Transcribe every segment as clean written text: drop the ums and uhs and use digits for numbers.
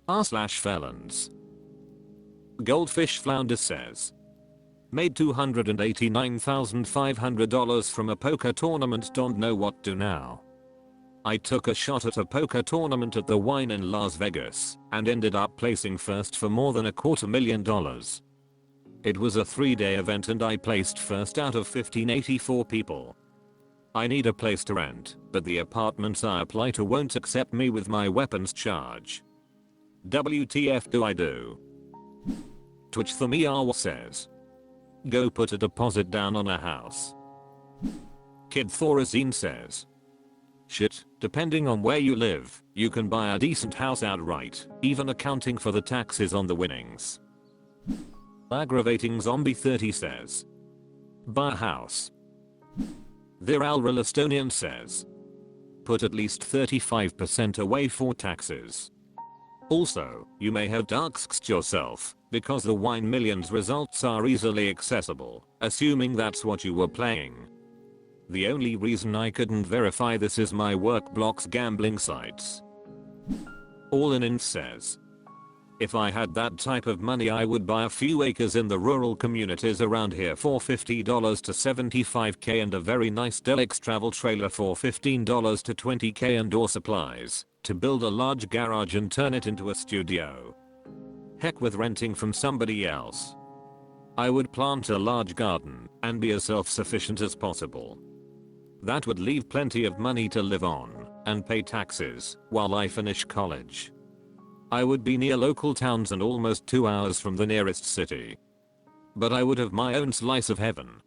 r/felons. Goldfish Flounder says, made $289,500 from a poker tournament, don't know what to now. I took a shot at a poker tournament at the Wine in Las Vegas and ended up placing first for more than $250,000. It was a 3-day event and I placed first out of 1584 people. I need a place to rent, but the apartments I apply to won't accept me with my weapons charge. WTF do I do? Twitch Thamiawa says, go put a deposit down on a house. Kid Thorazine says, shit, depending on where you live, you can buy a decent house outright, even accounting for the taxes on the winnings. Aggravating Zombie 30 says, buy a house. Viral Estonian says, put at least 35% away for taxes. Also, you may have darksked yourself, because the Wine Millions results are easily accessible, assuming that's what you were playing. The only reason I couldn't verify this is my work blocks gambling sites. All in says, if I had that type of money I would buy a few acres in the rural communities around here for $50 to $75k and a very nice deluxe travel trailer for $15 to $20k and or supplies to build a large garage and turn it into a studio. Heck with renting from somebody else. I would plant a large garden and be as self-sufficient as possible. That would leave plenty of money to live on and pay taxes while I finish college. I would be near local towns and almost 2 hours from the nearest city. But I would have my own slice of heaven.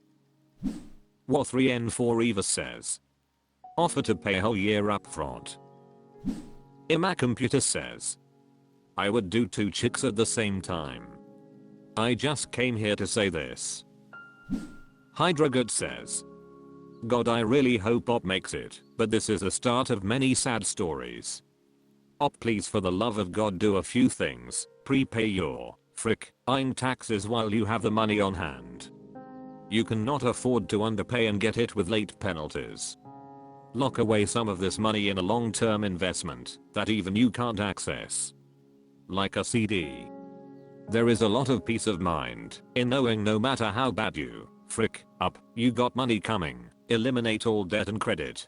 War3N4 Eva says, offer to pay a whole year up front. Ima Computer says, I would do 2 chicks at the same time. I just came here to say this. HydraGood says, God, I really hope Op makes it, but this is the start of many sad stories. Op, please for the love of God do a few things, prepay your ing taxes while you have the money on hand. You cannot afford to underpay and get hit with late penalties. Lock away some of this money in a long-term investment that even you can't access. Like a CD. There is a lot of peace of mind in knowing no matter how bad you you got money coming, eliminate all debt and credit.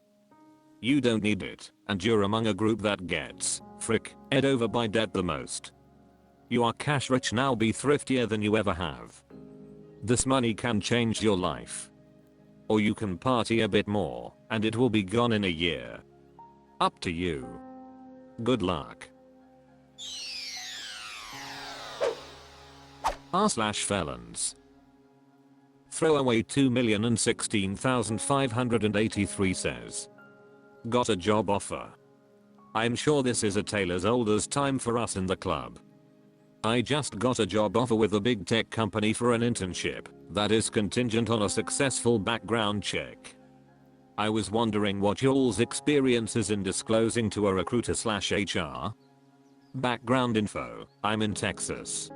You don't need it, and you're among a group that gets ed over by debt the most. You are cash rich now, be thriftier than you ever have. This money can change your life. Or you can party a bit more, and it will be gone in a year. Up to you. Good luck. r/felons. Throw away 2,016,583 says, got a job offer. I'm sure this is a tale as old as time for us in the club. I just got a job offer with a big tech company for an internship that is contingent on a successful background check. I was wondering what y'all's experience is in disclosing to a recruiter/HR. Background info, I'm in Texas.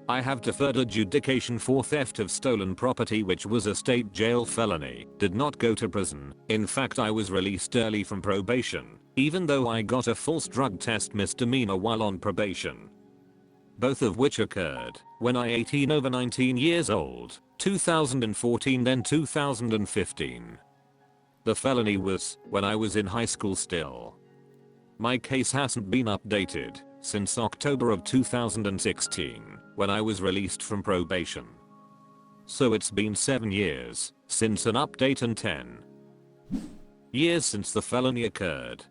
I have deferred adjudication for theft of stolen property, which was a state jail felony, did not go to prison. In fact, I was released early from probation, even though I got a false drug test misdemeanor while on probation. Both of which occurred when I 18 over 19 years old, 2014 then 2015. The felony was when I was in high school still. My case hasn't been updated since October of 2016 when I was released from probation. So it's been 7 years since an update and 10 years since the felony occurred.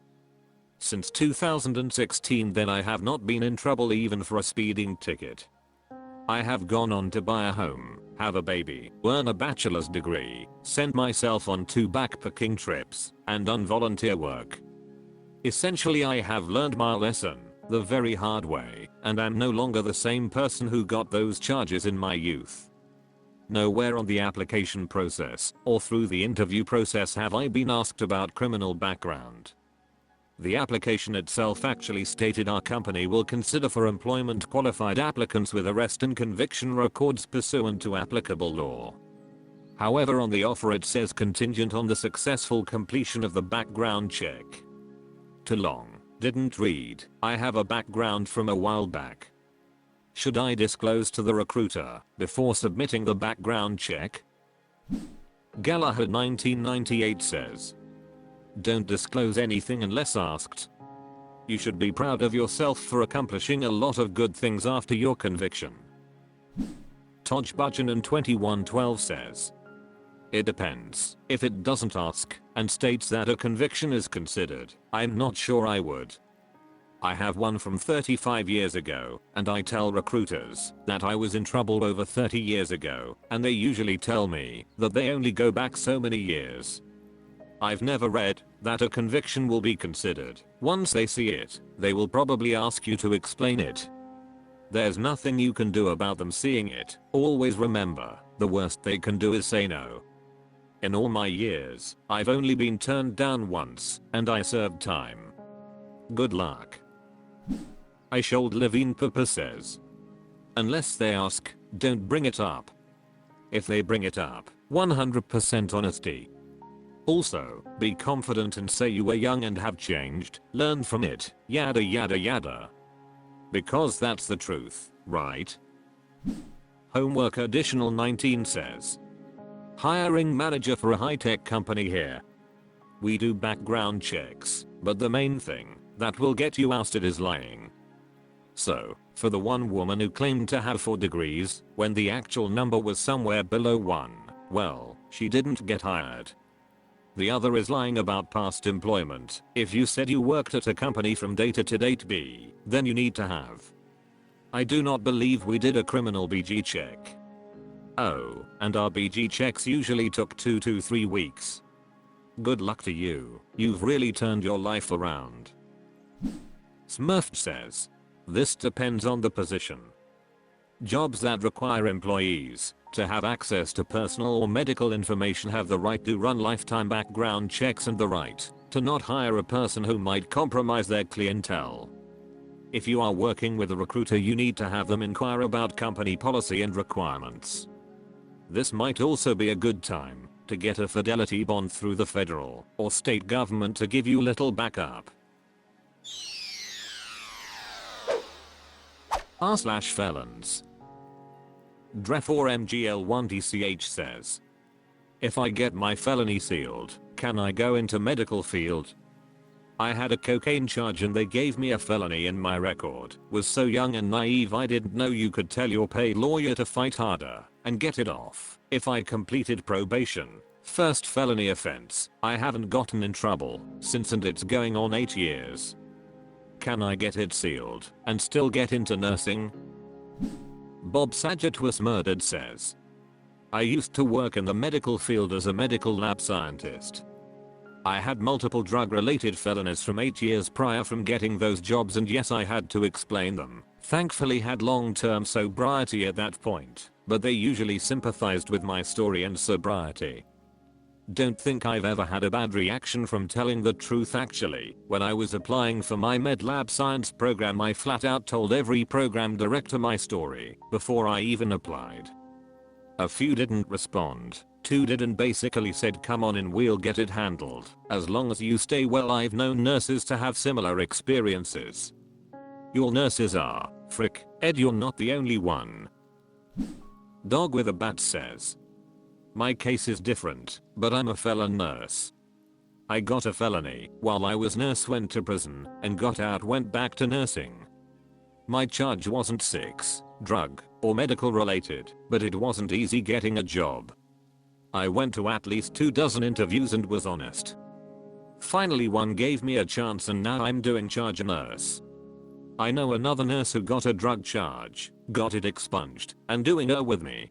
Since 2016 then I have not been in trouble even for a speeding ticket. I have gone on to buy a home, have a baby, earn a bachelor's degree, send myself on 2 backpacking trips, and done volunteer work. Essentially I have learned my lesson the very hard way, and am no longer the same person who got those charges in my youth. Nowhere on the application process or through the interview process have I been asked about criminal background. The application itself actually stated our company will consider for employment qualified applicants with arrest and conviction records pursuant to applicable law. However, on the offer it says contingent on the successful completion of the background check. Too long. Didn't read. I have a background from a while back. Should I disclose to the recruiter before submitting the background check? Galahad 1998 says, don't disclose anything unless asked. You should be proud of yourself for accomplishing a lot of good things after your conviction. Todge Budgeon 2112 says, it depends. If it doesn't ask and states that a conviction is considered, I'm not sure I would. I have one from 35 years ago, and I tell recruiters that I was in trouble over 30 years ago, and they usually tell me that they only go back so many years. I've never read that a conviction will be considered. Once they see it, they will probably ask you to explain it. There's nothing you can do about them seeing it. Always remember, the worst they can do is say no. In all my years, I've only been turned down once, and I served time. Good luck. I Should Levine Papa says, unless they ask, don't bring it up. If they bring it up, 100% honesty. Also, be confident and say you were young and have changed, learn from it, yada yada yada. Because that's the truth, right? Homework Additional 19 says, hiring manager for a high-tech company here. We do background checks, but the main thing that will get you ousted is lying. So, for the one woman who claimed to have 4 degrees, when the actual number was somewhere below 1, well, she didn't get hired. The other is lying about past employment. If you said you worked at a company from date A to date B, then you need to have. I do not believe we did a criminal BG check. Oh, and our BG checks usually took 2 to 3 weeks. Good luck to you, you've really turned your life around. Smurfed says, this depends on the position. Jobs that require employees to have access to personal or medical information have the right to run lifetime background checks and the right to not hire a person who might compromise their clientele. If you are working with a recruiter, you need to have them inquire about company policy and requirements. This might also be a good time to get a fidelity bond through the federal or state government to give you little backup. r/felons. Drefor MGL1DCH says, if I get my felony sealed, can I go into medical field? I had a cocaine charge and they gave me a felony in my record. Was so young and naive I didn't know you could tell your paid lawyer to fight harder and get it off. If I completed probation, first felony offense, I haven't gotten in trouble since and it's going on 8 years. Can I get it sealed and still get into nursing? Bob Saget was murdered says, I used to work in the medical field as a medical lab scientist. I had multiple drug-related felonies from 8 years prior from getting those jobs, and yes, I had to explain them. Thankfully had long-term sobriety at that point, but they usually sympathized with my story and sobriety. Don't think I've ever had a bad reaction from telling the truth. Actually, when I was applying for my med lab science program, I flat out told every program director my story before I even applied. A few didn't respond, 2 did and basically said come on in, we'll get it handled as long as you stay well. I've known nurses to have similar experiences. Your nurses are, frick, Ed, you're not the only one. Dog with a bat says, my case is different, but I'm a felon nurse. I got a felony while I was nurse, went to prison, and got out, went back to nursing. My charge wasn't sex, drug, or medical related, but it wasn't easy getting a job. I went to at least 2 dozen interviews and was honest. Finally one gave me a chance and now I'm doing charge nurse. I know another nurse who got a drug charge, got it expunged, and doing her with me.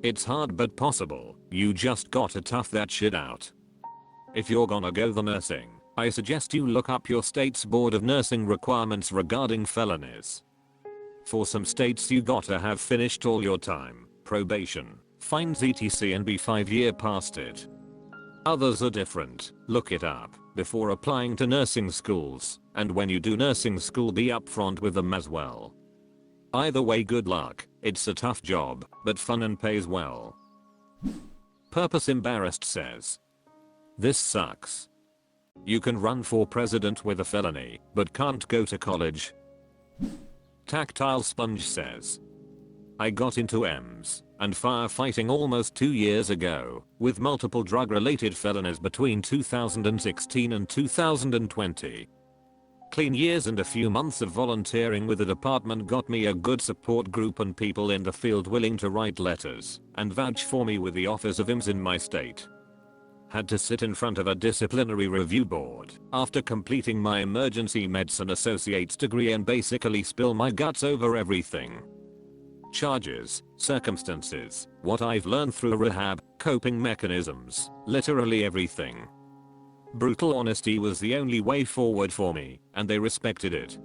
It's hard but possible, you just gotta tough that shit out. If you're gonna go the nursing, I suggest you look up your state's Board of Nursing requirements regarding felonies. For some states you gotta have finished all your time, probation, fines etc and be 5 years past it. Others are different, look it up before applying to nursing schools, and when you do nursing school be upfront with them as well. Either way, good luck, it's a tough job, but fun and pays well. Purpose Embarrassed says, this sucks. You can run for president with a felony, but can't go to college. Tactile Sponge says, I got into EMS and firefighting almost 2 years ago, with multiple drug-related felonies between 2016 and 2020. Clean years and a few months of volunteering with the department got me a good support group and people in the field willing to write letters and vouch for me with the office of IMS in my state. Had to sit in front of a disciplinary review board after completing my emergency medicine associate's degree and basically spill my guts over everything. Charges, circumstances, what I've learned through rehab, coping mechanisms, literally everything. Brutal honesty was the only way forward for me, and they respected it.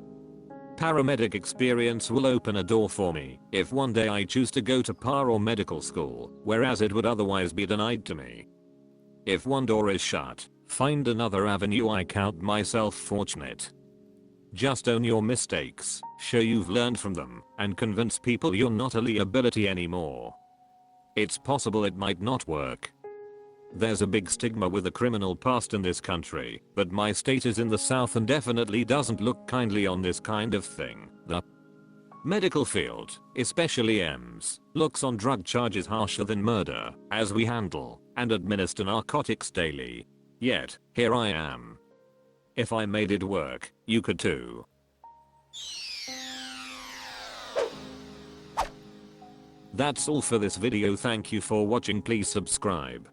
Paramedic experience will open a door for me if one day I choose to go to par or medical school, whereas it would otherwise be denied to me. If one door is shut, find another avenue. I count myself fortunate. Just own your mistakes, show you've learned from them, and convince people you're not a liability anymore. It's possible it might not work. There's a big stigma with the criminal past in this country, but my state is in the South and definitely doesn't look kindly on this kind of thing. The medical field, especially EMS, looks on drug charges harsher than murder, as we handle and administer narcotics daily. Yet, here I am. If I made it work, you could too. That's all for this video. Thank you for watching. Please subscribe.